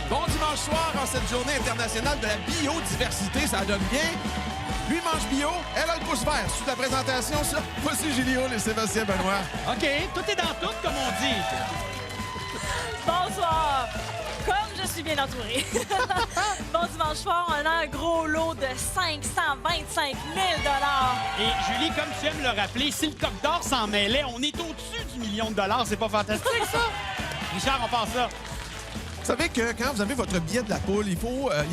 Bon dimanche soir en cette journée internationale de la biodiversité. Ça donne bien. Lui mange bio, elle a le pouce vert. Sous la présentation, ça, voici Julio et Sébastien Benoît. OK, tout est dans tout, comme on dit. Bonsoir. Comme je suis bien entourée. Bon dimanche soir, on a un gros lot de 525 000 Et Julie, comme tu aimes le rappeler, si le coq d'or s'en mêlait, on est au-dessus du million de dollars. C'est pas fantastique, ça? Richard, on passe ça. Vous savez que quand vous avez votre billet de la poule,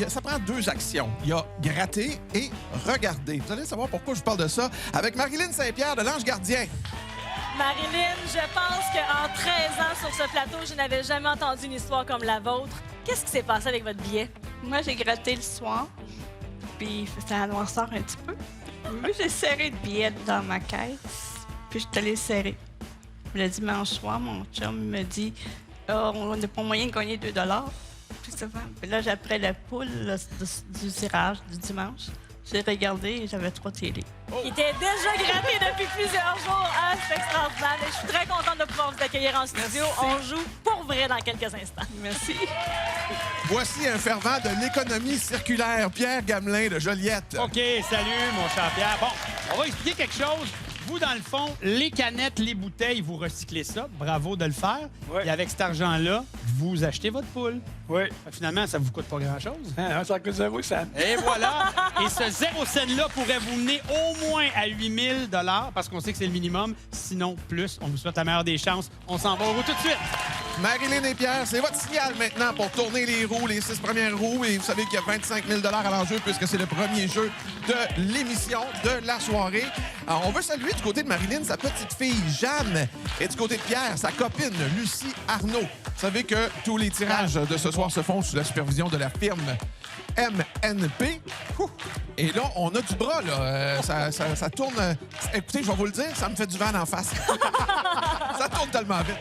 ça prend deux actions. Il y a gratter et regarder. Vous allez savoir pourquoi je vous parle de ça avec Marilyn Saint-Pierre de l'Ange Gardien. Marilyn, je pense qu'en 13 ans sur ce plateau, je n'avais jamais entendu une histoire comme la vôtre. Qu'est-ce qui s'est passé avec votre billet? Moi, j'ai gratté le soir, puis c'était à noirceur un petit peu. Moi, j'ai serré le billet dans ma caisse, puis je suis allée serrer. Le dimanche soir, mon chum me dit on n'a pas moyen de gagner 2 $. Puis là, après la poule là, du tirage du dimanche, j'ai regardé et j'avais 3 télés. Il était déjà gratté depuis plusieurs jours. Ah, c'est extraordinaire. Et je suis très contente de pouvoir vous accueillir en studio. Merci. On joue pour vrai dans quelques instants. Merci. Voici un fervent de l'économie circulaire, Pierre Gamelin de Joliette. OK, salut, mon cher Pierre. Bon, on va expliquer quelque chose. Vous, dans le fond, les canettes, les bouteilles, vous recyclez ça. Bravo de le faire. Ouais. Et avec cet argent-là, vous achetez votre poule. Oui. Finalement, ça vous coûte pas grand-chose. Ça coûte 0 cents. Et voilà. Et ce 0 cent-là pourrait vous mener au moins à 8 000 $ parce qu'on sait que c'est le minimum. Sinon, plus. On vous souhaite la meilleure des chances. On s'en va au roue tout de suite. Marilyn et Pierre, c'est votre signal maintenant pour tourner les roues, les 6 premières roues. Et vous savez qu'il y a 25 000 $ à l'enjeu puisque c'est le premier jeu de l'émission de la soirée. Alors, on veut saluer du côté de Marilyn sa petite fille Jeanne et du côté de Pierre sa copine Lucie Arnaud. Vous savez que tous les tirages de ce soir se font sous la supervision de la firme MNP. Et là, on a du bras, là. Ça tourne. Écoutez, je vais vous le dire, ça me fait du vent en face. Ça tourne tellement vite.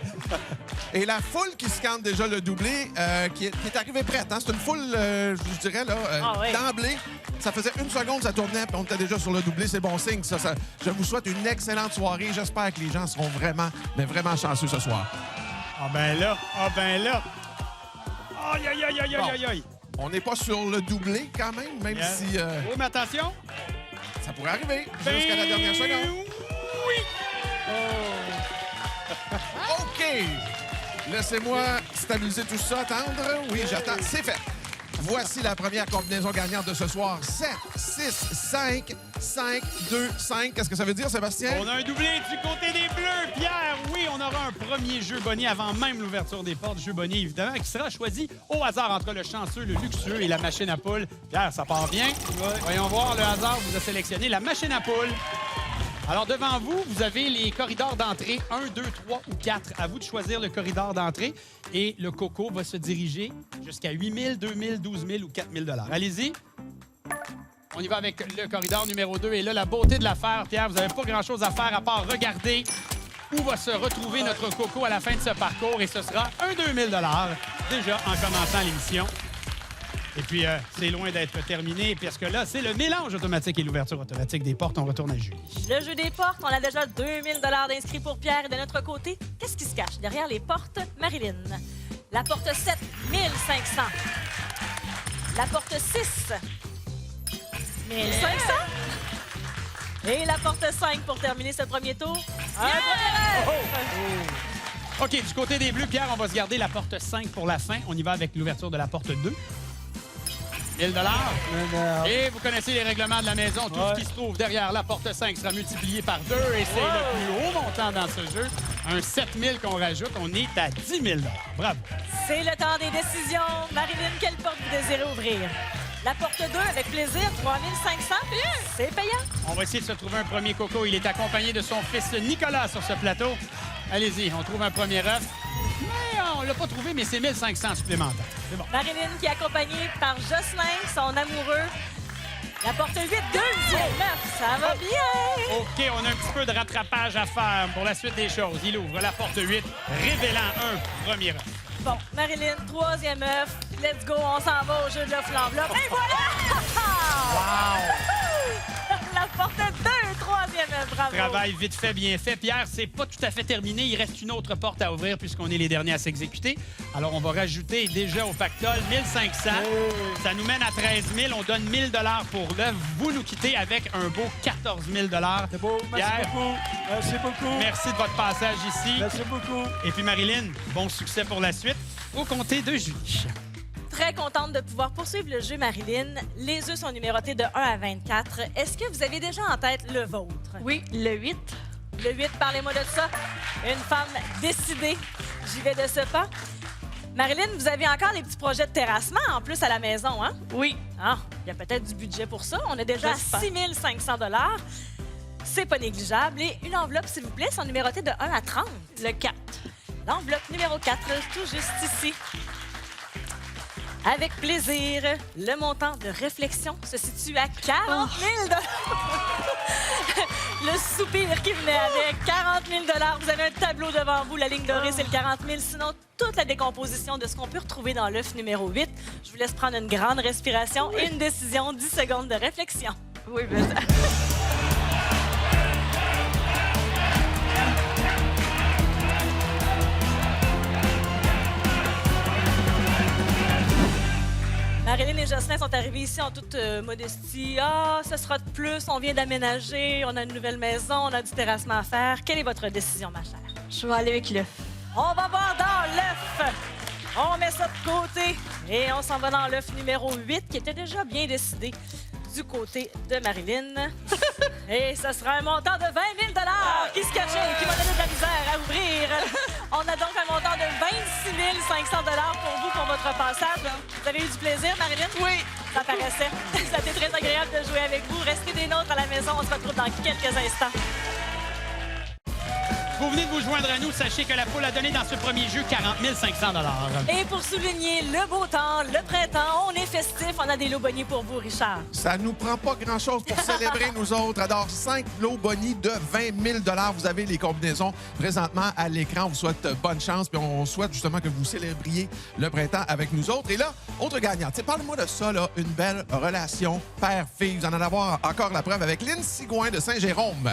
Et la foule qui scanne déjà le doublé, qui est arrivée prête. Hein? C'est une foule, je dirais, là, oui. d'emblée. Ça faisait 1 seconde, ça tournait, puis on était déjà sur le doublé. C'est bon signe, ça. Je vous souhaite une excellente soirée. J'espère que les gens seront vraiment, mais vraiment chanceux ce soir. Ah ben là, ah ben là. Aïe, aïe, aïe, aïe, Bon. aïe, aïe. On n'est pas sur le doublé quand même Yes. si Oh, mais attention. ça pourrait arriver jusqu'à la dernière seconde. Oui. OK! Laissez-moi stabiliser tout ça, attendre. Oui, j'attends. C'est fait. Voici la première combinaison gagnante de ce soir. 7, 6, 5, 5, 2, 5. Qu'est-ce que ça veut dire, Sébastien? On a un doublé du côté des Bleus. Pierre, oui, on aura un premier jeu bonnier avant même l'ouverture des portes. Jeu bonnier, évidemment, qui sera choisi au hasard entre le chanceux, le luxueux et la machine à poule. Pierre, ça part bien. Voyons voir, le hasard vous a sélectionné la machine à poule. Alors, devant vous, vous avez les corridors d'entrée 1, 2, 3 ou 4. À vous de choisir le corridor d'entrée. Et le coco va se diriger jusqu'à 8 000, 2 000, 12 000 ou 4 000 $. Allez-y. On y va avec le corridor numéro 2. Et là, la beauté de l'affaire, Pierre, vous n'avez pas grand-chose à faire à part regarder où va se retrouver notre coco à la fin de ce parcours. Et ce sera un 2 000 $ déjà en commençant l'émission. Et puis, c'est loin d'être terminé, parce que là, c'est le mélange automatique et l'ouverture automatique des portes. On retourne à Julie. Le jeu des portes, on a déjà 2 000 $ d'inscrits pour Pierre. Et de notre côté, qu'est-ce qui se cache derrière les portes, Marilyn? La porte 7, 1 500. La porte 6, 1 500. Et la porte 5 pour terminer ce premier tour. Un premier rêve. OK, du côté des Bleus, Pierre, on va se garder la porte 5 pour la fin. On y va avec l'ouverture de la porte 2. 1 000 $. Et vous connaissez les règlements de la maison. Tout ce qui se trouve derrière la porte 5 sera multiplié par 2 et c'est le plus haut montant dans ce jeu. Un 7 000 qu'on rajoute, on est à 10 000 $. Bravo. C'est le temps des décisions. Marilyn, quelle porte vous désirez ouvrir? La porte 2, avec plaisir, 3 500. C'est payant. On va essayer de se trouver un premier coco. Il est accompagné de son fils Nicolas sur ce plateau. Allez-y, on trouve un premier œuf. Mais on l'a pas trouvé, mais c'est 1 500 supplémentaires. C'est bon. Marilyn qui est accompagnée par Jocelyn, son amoureux. La porte 8, deuxième œuf, ça va bien. OK, on a un petit peu de rattrapage à faire pour la suite des choses. Il ouvre la porte 8, révélant un premier œuf. Bon, Marilyn, troisième œuf. Let's go, on s'en va au jeu de l'œuf l'enveloppe. Et voilà! Wow! La la porte 2, troisième œuf. Bravo. Travail vite fait, bien fait. Pierre, c'est pas tout à fait terminé. Il reste une autre porte à ouvrir puisqu'on est les derniers à s'exécuter. Alors, on va rajouter déjà au pactole 1500. Ça nous mène à 13 000. On donne 1 000 pour l'œuf. Vous nous quittez avec un beau 14 000 C'est beau. Merci Pierre, beaucoup. Merci beaucoup. merci de votre passage ici. Merci beaucoup. Et puis, Marilyn, bon succès pour la suite au comté de Julie. Très contente de pouvoir poursuivre le jeu, Marilyn. Les œufs sont numérotés de 1 à 24. Est-ce que vous avez déjà en tête le vôtre? Oui, le 8. Le 8, parlez-moi de ça. Une femme décidée. J'y vais de ce pas. Marilyn, vous avez encore des petits projets de terrassement en plus à la maison, hein? Oui. Ah, il y a peut-être du budget pour ça. On est déjà à J'espère. 6 500 $. C'est pas négligeable. Et une enveloppe, s'il vous plaît, sont numérotées de 1 à 30. Le 4. L'enveloppe numéro 4, tout juste ici. Avec plaisir, le montant de réflexion se situe à 40 000 Le soupir qui venait avec 40 000 Vous avez un tableau devant vous. La ligne dorée, c'est le 40 000 Sinon, toute la décomposition de ce qu'on peut retrouver dans l'œuf numéro 8. Je vous laisse prendre une grande respiration et une décision. 10 secondes de réflexion. Oui, ben ça... Marilyn et Jocelyn sont arrivés ici en toute modestie. Ah, ce sera de plus, on vient d'aménager, on a une nouvelle maison, on a du terrassement à faire. Quelle est votre décision, ma chère? Je vais aller avec l'œuf. On va voir dans l'œuf. On met ça de côté et on s'en va dans l'œuf numéro 8 qui était déjà bien décidé du côté de Marilyn. Et ce sera un montant de 20 000 qui se cachait et qui m'a donné de la misère à ouvrir. On a donc un montant de 26 500 $ pour vous pour votre passage. Vous avez eu du plaisir, Marilyn? Oui. Ça paraissait. Ça a été très agréable de jouer avec vous. Restez des nôtres à la maison. On se retrouve dans quelques instants. Vous venez de vous joindre à nous. Sachez que la poule a donné dans ce premier jeu 40 500 $. Et pour souligner le beau temps, le printemps, on est festif. On a des lots bonnies pour vous, Richard. Ça nous prend pas grand-chose pour célébrer, nous autres. Alors, 5 lots bonnies de 20 000 $. Vous avez les combinaisons présentement à l'écran. On vous souhaite bonne chance, puis on souhaite justement que vous célébriez le printemps avec nous autres. Et là, autre gagnante. Parle-moi de ça, là, une belle relation père-fille. Vous en allez avoir encore la preuve avec Lynn Sigouin de Saint-Jérôme.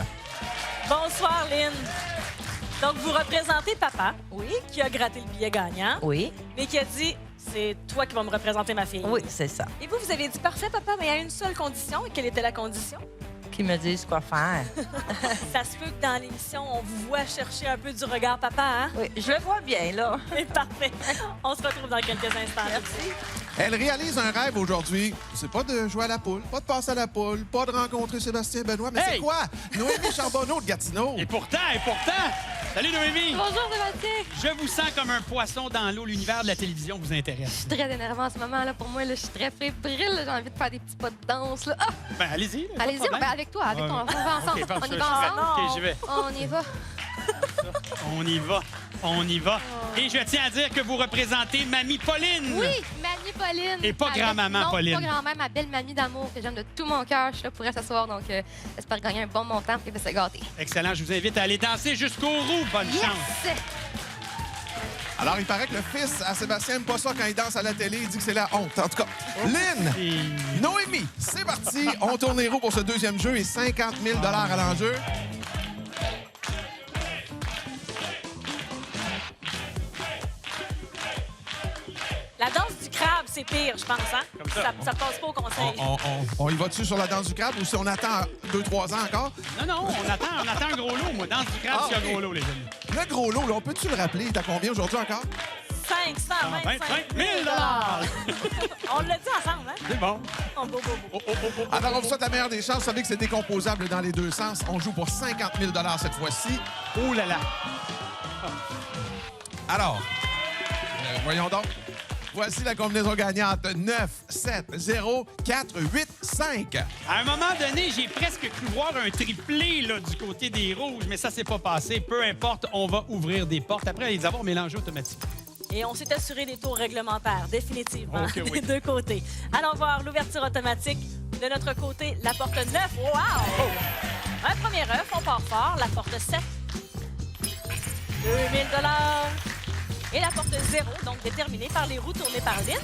Bonsoir, Lynn. Donc, vous représentez papa, Oui, qui a gratté le billet gagnant, oui, mais qui a dit c'est toi qui vas me représenter ma fille. oui, c'est ça. Et vous, vous avez dit parfait, papa, mais à une seule condition. Et quelle était la condition? Qui me disent quoi faire. Ça se peut que dans l'émission, on vous voit chercher un peu du regard papa, hein? Oui, je le vois bien, là. C'est parfait. On se retrouve dans quelques instants. Merci. Elle réalise un rêve aujourd'hui. C'est pas de jouer à la poule, pas de passer à la poule, pas de rencontrer Sébastien Benoît, mais Hey! c'est quoi? Noémie Charbonneau de Gatineau. Et pourtant, salut Noémie! Bonjour Sébastien! Je vous sens comme un poisson dans l'eau. L'univers de la télévision vous intéresse. Très énervant en ce moment. Là, pour moi, là, je suis très fébrile. là. J'ai envie de faire des petits pas de danse. Là. Ah! Ben, allez-y. pas de Allez-y, problème. ben, avec toi. On va ensemble. OK, parfait, On y va ensemble. OK, j'y vais. On y va. On y va. On y va. Et je tiens à dire que vous représentez Mamie Pauline. Oui, Mamie Pauline. Et pas Ma grand-maman non, Pauline. pas grand-mère, ma belle mamie d'amour que j'aime de tout mon cœur. Je suis là pour elle ce soir, donc j'espère gagner un bon montant et de se gâter. Excellent. Je vous invite à aller danser jusqu'au roux. Bonne chance. Yes! Alors, il paraît que le fils à Sébastien n'aime pas ça quand il danse à la télé. Il dit que c'est la honte. En tout cas, Lynn, Et- Noémie, c'est parti. On tourne les roues pour ce deuxième jeu et 50 000 $ à l'enjeu. La danse du crabe, c'est pire, je pense, hein? Comme ça. Ça passe pas au conseil. On y va dessus sur la danse du crabe ou si on attend 2-3 ans encore? Non, on attend un gros lot, moi. Danse du crabe, s'il y a un gros lot, les amis. Le gros lot, là, on peut-tu le rappeler? T'as combien aujourd'hui encore? 525 000 On l'a dit ensemble, hein? C'est bon. Oh, beau, beau, beau. Oh, oh, oh, oh, oh. Alors, on vous souhaite la meilleure des chances. Vous savez que c'est décomposable dans les deux sens. On joue pour 50 000 $ cette fois-ci. Oh là là. Alors, voyons donc. Voici la combinaison gagnante. 9, 7, 0, 4, 8, 5. À un moment donné, j'ai presque cru voir un triplé là, du côté des rouges, mais ça s'est pas passé. Peu importe, on va ouvrir des portes après les avoir mélangées automatiquement. Et on s'est assuré des tours réglementaires, définitivement, Ok, oui. des deux côtés. Allons voir l'ouverture automatique. De notre côté, la porte 9. Wow! Un premier œuf, on part fort. La porte 7. 2 000 $. Et la porte 0, donc déterminée par les roues tournées par Lynn.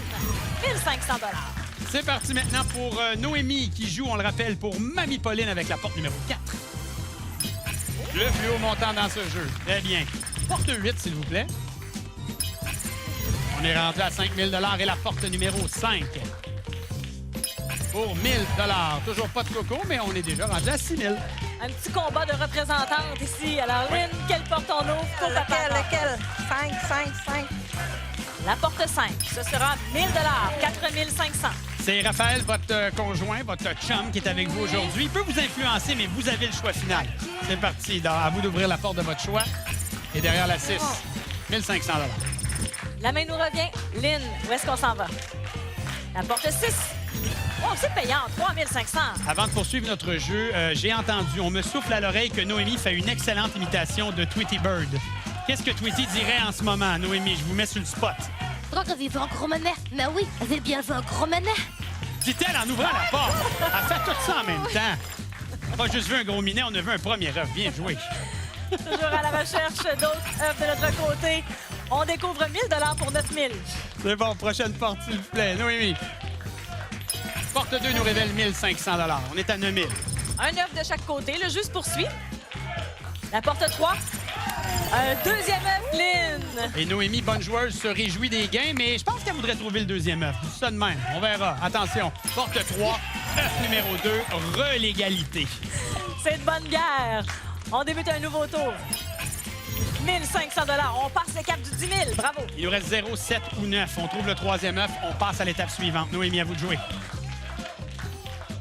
1 500 $. C'est parti maintenant pour Noémie qui joue, on le rappelle, pour Mamie Pauline avec la porte numéro 4. Le plus haut montant dans ce jeu. Très bien. Porte 8, s'il vous plaît. On est rentré à 5 000 et la porte numéro 5. Pour 1 000 toujours pas de coco, mais on est déjà rendu à 6 000. Un petit combat de représentantes ici. Alors, Lynn, quelle porte on ouvre pour ta part? Lequel? 5. La porte 5, ce sera 1 000 4 500. C'est Raphaël, votre conjoint, votre chum qui est avec vous aujourd'hui. Il peut vous influencer, mais vous avez le choix final. C'est parti. À vous d'ouvrir la porte de votre choix. Et derrière la 6, 1 500 $. La main nous revient. Lynn, où est-ce qu'on s'en va? La porte 6. Oh, c'est payant, 3 500. Avant de poursuivre notre jeu, j'ai entendu, on me souffle à l'oreille que Noémie fait une excellente imitation de Tweety Bird. Qu'est-ce que Tweety dirait en ce moment, Noémie? Je vous mets sur le spot. Donc, elle veut un gros manet. Mais oui, elle veut bien un gros manet. Dit-elle en ouvrant la porte. Elle fait tout ça en même temps. On n'a pas juste vu un gros minet, on a vu un premier œuf. Bien joué. Toujours à la recherche d'autres œufs de notre côté. On découvre 1 000 pour 9 000. C'est bon, prochaine porte, s'il vous plaît. Noémie. Porte 2 nous révèle 1 500 $. On est à 9 000. Un œuf de chaque côté. Le jeu se poursuit. La porte 3. Un deuxième œuf, Lynn. Et Noémie, bonne joueuse, se réjouit des gains, mais je pense qu'elle voudrait trouver le deuxième œuf. Je dis ça de même. On verra. Attention. Porte 3, œuf numéro 2, relégalité. C'est de bonne guerre. On débute un nouveau tour. 1 500 $. On passe le cap du 10 000. Bravo. Il nous reste 0, 7 ou 9. On trouve le troisième œuf. On passe à l'étape suivante. Noémie, à vous de jouer.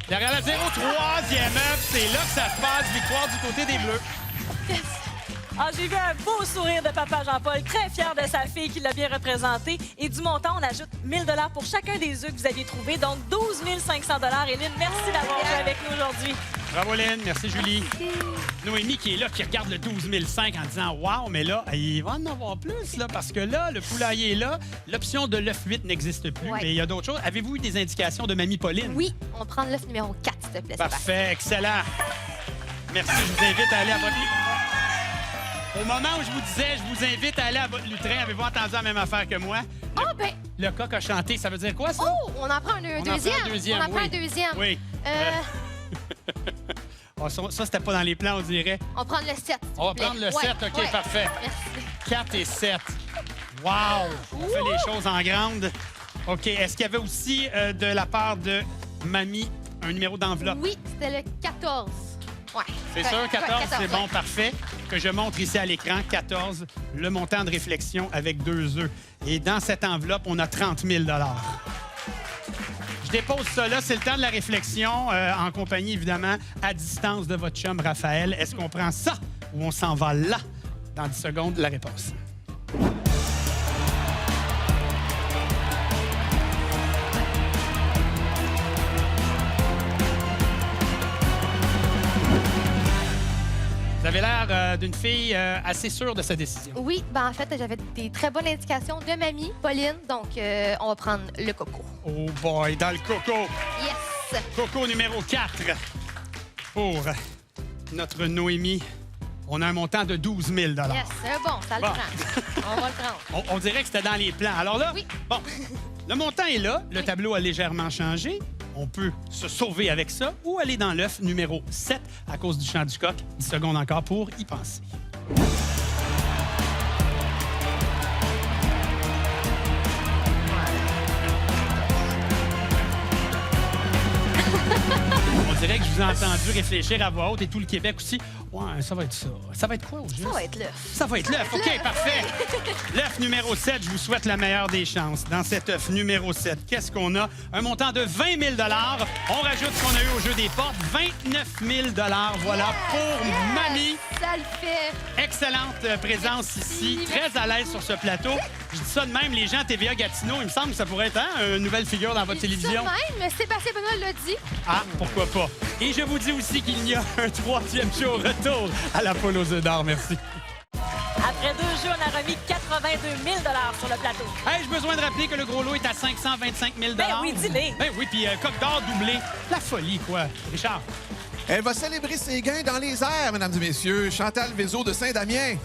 Derrière la 0, troisième œuf. C'est là que ça se passe. Victoire du côté des Bleus. Ah, j'ai vu un beau sourire de papa Jean-Paul, très fier de sa fille qui l'a bien représenté. Et du montant, on ajoute 1 000 $ pour chacun des œufs que vous aviez trouvés. Donc, 12 500 $. Et Lynn, merci d'avoir joué avec nous aujourd'hui. Bravo, Lynn. Merci, Julie. Noémie qui est là, qui regarde le 12 500 en disant « Wow, mais là, il va en avoir plus, là, parce que là, le poulailler est là. L'option de l'œuf 8 n'existe plus, Ouais. mais il y a d'autres choses. Avez-vous eu des indications de Mamie Pauline? Oui, on prend l'œuf numéro 4, s'il te plaît. Sébastien. Parfait, excellent. Merci, je vous invite à aller à votre... Au moment où je vous disais, je vous invite à aller à votre lutrin, avez-vous entendu la même affaire que moi? Ah, ben, Le coq a chanté, ça veut dire quoi, ça? oh, on en prend un On en deuxième. prend un deuxième, On en prend oui. un deuxième. Oui. Oh, ça, c'était pas dans les plans, on dirait. On prend le 7. s'il On va vous plaît. prendre le 7, OK, ouais. parfait. Merci. 4 et 7. Wow! On fait les choses en grande. OK, est-ce qu'il y avait aussi, de la part de Mamie, un numéro d'enveloppe? Oui, c'était le 14. Ouais. C'est Ouais, sûr, 14, ouais, c'est bon, ouais. parfait. Que je montre ici à l'écran, 14, le montant de réflexion avec 2 œufs. Et dans cette enveloppe, on a 30 000 $. Je dépose ça là, c'est le temps de la réflexion, en compagnie, évidemment, à distance de votre chum Raphaël. Est-ce qu'on prend ça ou on s'en va là? Dans 10 secondes, la réponse. Vous avez l'air d'une fille assez sûre de sa décision. Oui, ben en fait, j'avais des très bonnes indications de mamie, Pauline, donc on va prendre le coco. Oh boy, dans le coco. Yes! Coco numéro 4 pour notre Noémie. On a un montant de 12 000 Yes, c'est bon, ça le Bon. prend. On va le prendre. On dirait que c'était dans les plans. Alors là, Oui. bon, le montant est là. Le Oui. tableau a légèrement changé. On peut se sauver avec ça ou aller dans l'œuf numéro 7 à cause du chant du coq. 10 secondes encore pour y penser. On dirait que je vous ai entendu réfléchir à voix haute et tout le Québec aussi. Ouais, ça va être ça. Ça va être quoi au juste? Ça va être l'œuf. Ça va être l'œuf. OK, parfait. L'œuf numéro 7, je vous souhaite la meilleure des chances. Dans cet œuf numéro 7, qu'est-ce qu'on a? Un montant de 20 000 On rajoute ce qu'on a eu au jeu des portes. 29 000 voilà pour Mamie. Ça le fait. Excellente présence ici. Très à l'aise sur ce plateau. Je dis ça de même, les gens à TVA Gatineau, il me semble que ça pourrait être une nouvelle figure dans votre télévision. Ça même, Sébastien Benoît l'a dit. Ah, pourquoi pas. Et je vous dis aussi qu'il y a un troisième show retour à la poule aux œufs d'or. Merci. Après 2 jeux, on a remis 82 000 sur le plateau. Ai-je besoin de rappeler que le gros lot est à 525 000 Ben oui, dis-le. Ben oui, puis coq d'or doublé. La folie, quoi. Richard. Elle va célébrer ses gains dans les airs, mesdames et messieurs. Chantal Vézot de Saint-Damien.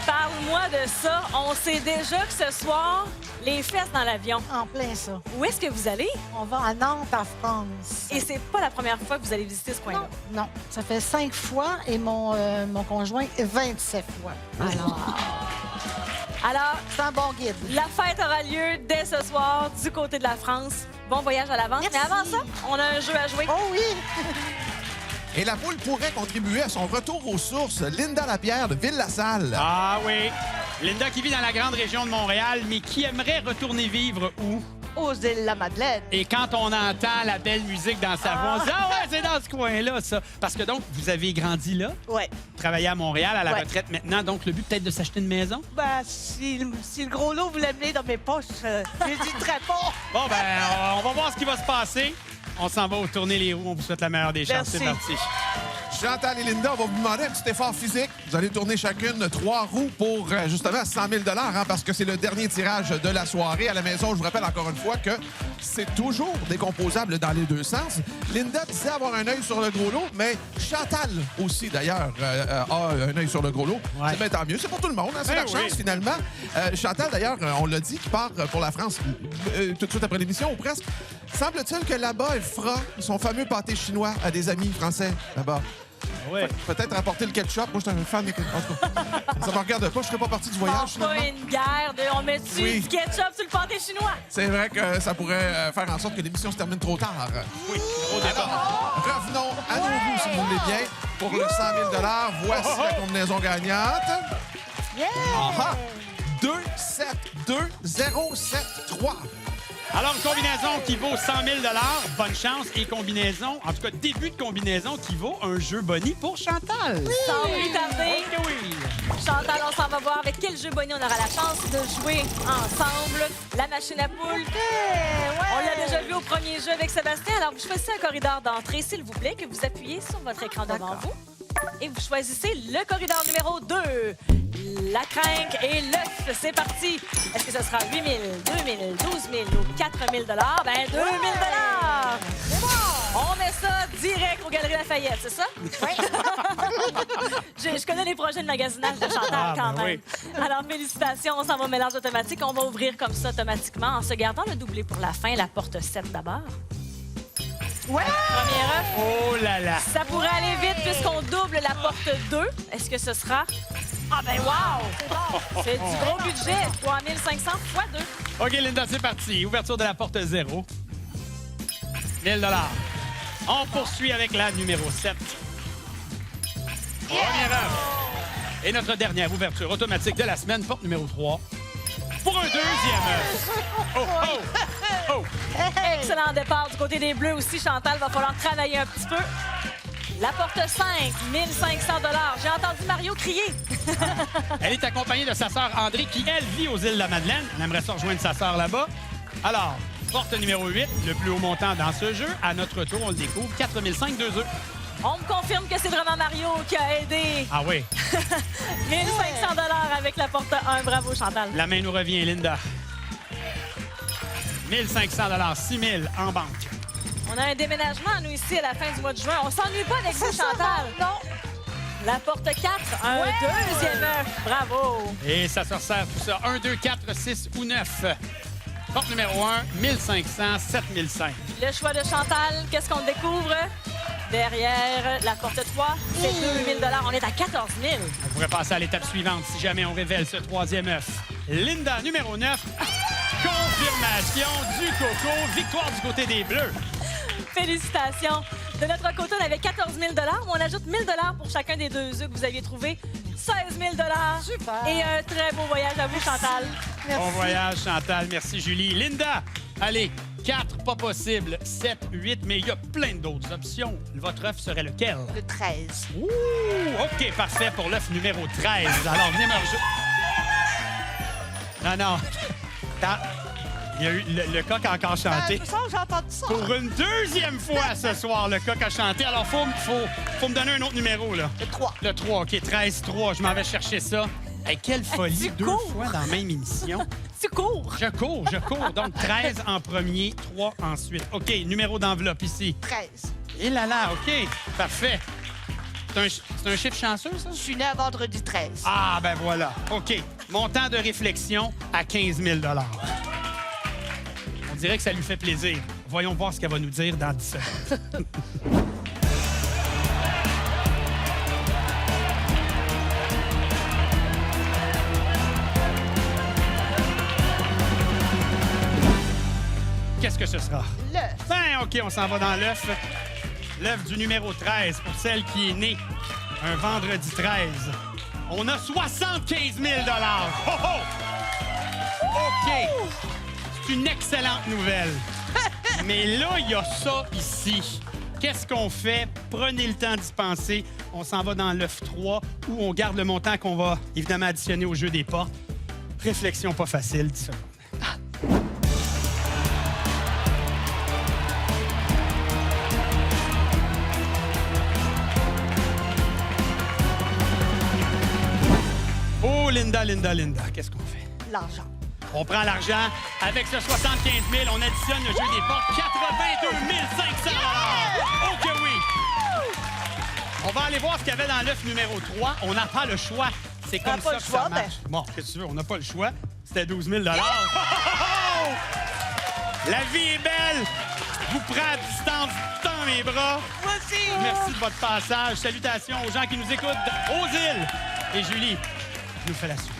Parle-moi de ça. On sait déjà que ce soir, les fesses dans l'avion. En plein ça. Où est-ce que vous allez? On va à Nantes, en France. Et c'est pas la première fois que vous allez visiter ce coin-là. Non, ça fait 5 fois et mon conjoint 27 fois. Alors, C'est un bon guide. la fête aura lieu dès ce soir du côté de la France. Bon voyage à l'avance. Merci. Mais avant ça, on a un jeu à jouer. Oh oui! Et la poule pourrait contribuer à son retour aux sources. Linda Lapierre de Ville-la-Salle. Ah oui. Linda qui vit dans la grande région de Montréal, mais qui aimerait retourner vivre où? Aux îles la Madeleine. Et quand on entend la belle musique dans sa voix, on se dit « Ah ouais, c'est dans ce coin-là, ça! » Parce que donc, vous avez grandi là, Ouais. travaillé à Montréal, à la Ouais. retraite maintenant, donc le but peut-être de s'acheter une maison? Ben, si le gros lot voulait mener dans mes poches, j'hésiterais pas. Bon, ben, on va voir ce qui va se passer. On s'en va au tourner les roues. On vous souhaite la meilleure des chances. Merci. C'est parti. Chantal et Linda, on va vous demander un petit effort physique. Vous allez tourner chacune 3 roues pour justement 100 000 parce que c'est le dernier tirage de la soirée. À la maison, je vous rappelle encore une fois que c'est toujours décomposable dans les deux sens. Linda disait avoir un œil sur le gros lot, mais Chantal aussi, d'ailleurs, a un œil sur le gros lot. Ouais. C'est bien tant mieux. C'est pour tout le monde. Hein? C'est Ben la chance, oui. finalement. Chantal, d'ailleurs, on l'a dit, qui part pour la France tout de suite après l'émission, ou presque. Semble-t-il que là-bas, elle fera son fameux pâté chinois à des amis français, là-bas. Ouais. Peut-être apporter le ketchup. Moi, je suis un fan. En tout cas, ça me regarde pas. Je serais pas partie du voyage, Pas finalement. une guerre de on met dessus Oui. du ketchup sur le pâté chinois. C'est vrai que ça pourrait faire en sorte que l'émission se termine trop tard. Oui, gros départ. Alors, revenons à nos goûts, si vous voulez bien, pour le 100 000 Voici la combinaison gagnante. Yeah! Aha! 2, 7, 2, 0, 7, 3. Alors, une combinaison qui vaut 100 000 bonne chance, et combinaison, en tout cas, début de combinaison qui vaut un jeu Bonnie pour Chantal. Sans plus tarder, Ok, oui. Chantal, on s'en va voir avec quel jeu Bonnie on aura la chance de jouer ensemble. La machine à poule. On l'a déjà vu au premier jeu avec Sébastien. Alors, vous choisissez un corridor d'entrée, s'il vous plaît, que vous appuyez sur votre écran devant vous. Et vous choisissez le corridor numéro 2. La crinque et l'œuf. C'est parti. Est-ce que ce sera 8 000, 2 000, 12 000 ou 4 000 Ben, 2 000 On met ça direct aux Galeries Lafayette, c'est ça? Je connais les projets de magasinage de Chantal Ah, quand ben même. Alors, félicitations. On s'en va au mélange automatique. On va ouvrir comme ça automatiquement en se gardant le doublé pour la fin. La porte 7 d'abord. Ouais! Premier œuf. Oh là là. Ça pourrait aller vite puisqu'on double la porte 2. Est-ce que ce sera... Ah ben wow! C'est du gros budget. 3 500 x 2. OK, Linda, c'est parti. Ouverture de la porte 0. 1 000 On poursuit avec la numéro 7. Première œuf. Et notre dernière ouverture automatique de la semaine, porte numéro 3. Pour un deuxième œuf. Oh, oh, oh. Excellent départ du côté des Bleus aussi. Chantal, va falloir travailler un petit peu. La porte 5, 1500 $. J'ai entendu Mario crier. Elle est accompagnée de sa sœur André, qui, elle, vit aux îles de la Madeleine. Elle aimerait ça rejoindre sa sœur là-bas. Alors, porte numéro 8, le plus haut montant dans ce jeu. À notre tour, on le découvre, 4005, 2 œufs. On me confirme que c'est vraiment Mario qui a aidé. Ah oui, 1500 $ avec la porte 1. Bravo, Chantal. la main nous revient, Linda. 1500 6 000 en banque. On a un déménagement, nous, ici, à la fin du mois de juin. On s'ennuie pas avec vous, Chantal. Non! La porte 4, un deuxième œuf. Bravo. Et ça se resserre tout ça. 1, 2, 4, 6 ou 9. Porte numéro 1, 1500, 7005. Le choix de Chantal, qu'est-ce qu'on découvre? Derrière la porte 3, c'est 2000 $. On est à 14 000. On pourrait passer à l'étape suivante si jamais on révèle ce troisième œuf. Linda, numéro 9. Confirmation du coco. Victoire du côté des Bleus. Félicitations. De notre côté, on avait 14 000 $. On ajoute 1 000 $ pour chacun des 2 œufs que vous aviez trouvés. 16 000 $. Super. Et un très beau voyage à vous, Chantal. Bon voyage, Chantal. Merci, Julie. Linda, allez, 4, pas possible. 7, 8, mais il y a plein d'autres options. Votre œuf serait lequel? Le 13. Ouh, OK, parfait pour l'œuf numéro 13. Alors, venez me rejoindre. Non, non. Il y a eu le coq a encore chanté. Ça, j'ai entendu ça. Pour une deuxième fois ce soir, le coq a chanté. Alors, faut me donner un autre numéro, là. Le 3. Le 3, OK, 13-3. Je m'en vais chercher ça. Hey, quelle folie, tu 2 cours. fois dans la même émission. Tu cours. Je cours. Donc, 13 en premier, 3 ensuite. OK, numéro d'enveloppe ici. 13. Et là là, OK, parfait. C'est un chiffre chanceux, ça? Je suis née à vendredi 13. Ah, ben voilà. OK. Montant de réflexion à 15 000 On dirait que ça lui fait plaisir. Voyons voir ce qu'elle va nous dire dans 10 secondes. Qu'est-ce que ce sera? L'œuf. Ben, OK, on s'en va dans l'œuf. L'œuf du numéro 13 pour celle qui est née un vendredi 13. On a 75 000 Oh, oh! OK. C'est une excellente nouvelle. Mais là, il y a ça ici. Qu'est-ce qu'on fait? Prenez le temps d'y penser. On s'en va dans l'œuf 3 où on garde le montant qu'on va évidemment additionner au jeu des portes. Réflexion pas facile, 10 secondes. Oh, Linda, qu'est-ce qu'on fait? L'argent. On prend l'argent. Avec ce 75 000, on additionne le jeu des portes. 82 500 Oh que oui! On va aller voir ce qu'il y avait dans l'œuf numéro 3. On n'a pas le choix. C'est comme ça pas le que choix, ça marche. Bon, qu'est-ce que tu veux? On n'a pas le choix. C'était 12 000 La vie est belle! Je vous prends à distance, dans mes bras. Voici! Merci de votre passage. Salutations aux gens qui nous écoutent aux îles. Et Julie nous fait la suite.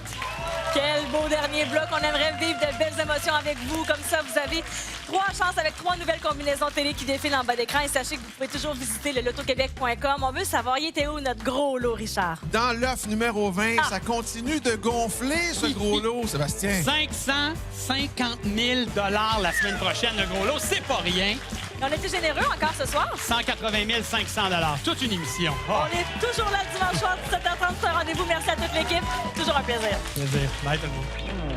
Quel beau dernier bloc. On aimerait vivre de belles émotions avec vous. Comme ça, vous avez 3 chances avec 3 nouvelles combinaisons télé qui défilent en bas d'écran. Et sachez que vous pouvez toujours visiter le lotoquebec.com. On veut savoir, il était où notre gros lot, Richard? Dans l'œuf numéro 20, ça continue de gonfler, ce gros lot, Sébastien. 550 000 la semaine prochaine, le gros lot. C'est pas rien. On était généreux encore ce soir. 180 500 Toute une émission. Oh, On est toujours là le dimanche soir, 17h30. C'est un rendez-vous. Merci à toute l'équipe. Toujours un plaisir. plaisir. Bye tout le monde.